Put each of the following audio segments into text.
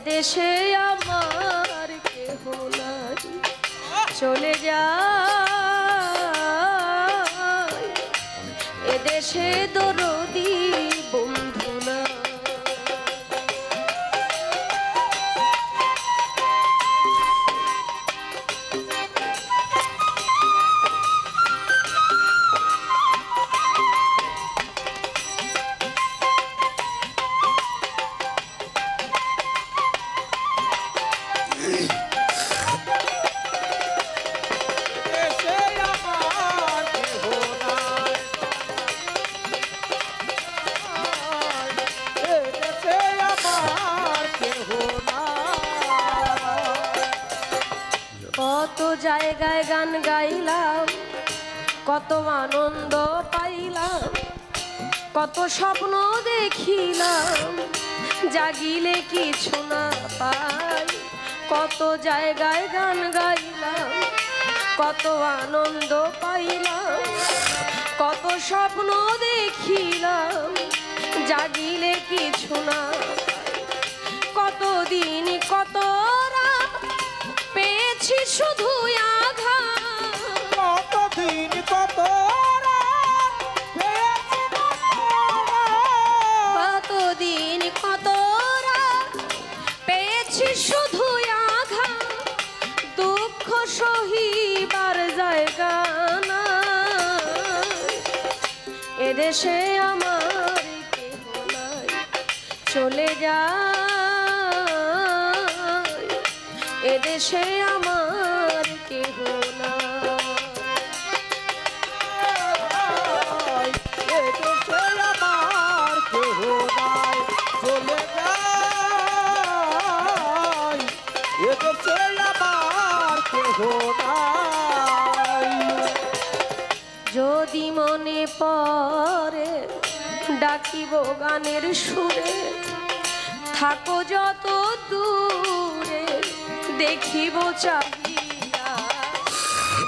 এদেশে আমার কেহ নাই, চলে যায় এদেশে দরদি বন্ধু না। কত জায়গায় গান গাইলাম, কত আনন্দ পাইলাম, কত স্বপ্ন দেখিলাম, জাগিলে কিছু না পাই। কত জায়গায় গান গাইলাম, কত আনন্দ পাইলাম, কত স্বপ্ন দেখিলাম, জাগিলে কিছু না পাই। কতদিন কত পেয়েছি শুধু আঘাত, কতদিন কত কতদিন কত পেয়েছি শুধু আঘাত, দুঃখ সহিবার জায়গা না। এদেশে আমার কেহ নাই, চলে যায় এদেশে আমার কেহ নাই। এদেশে আমার কেহ নাই, চলে যায় এদেশে আমার কেহ নাই। যদি মনে পড়ে ডাকিব গানের সুরে, থাকো যত দূরে দেখিব চাহিয়া।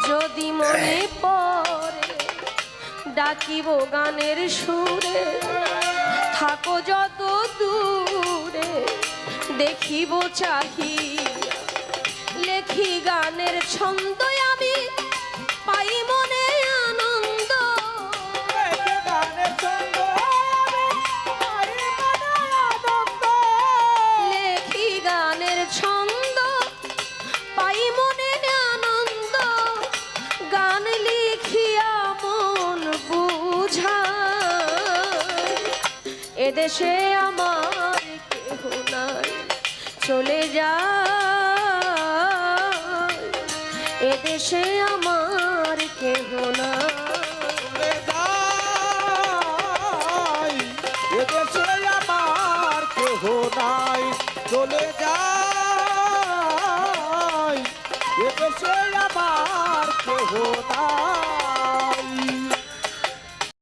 যদি মনে পড়ে ডাকিব গানের সুরে, থাকো যত দূরে দেখিব চাহিয়া। লেখি গানের ছন্দ আমি পাই মনে আনন্দ, লেখি গানের ছন্দ পাই মনে আনন্দ, গান লিখিয়া মন বুঝায় এদেশে আমার কেহ নাই, চলে যায় এদেশে আমার কেহ নাই। এদেশে আমার কেহ নাই, চলে যায় এদেশে আমার কেহ নাই।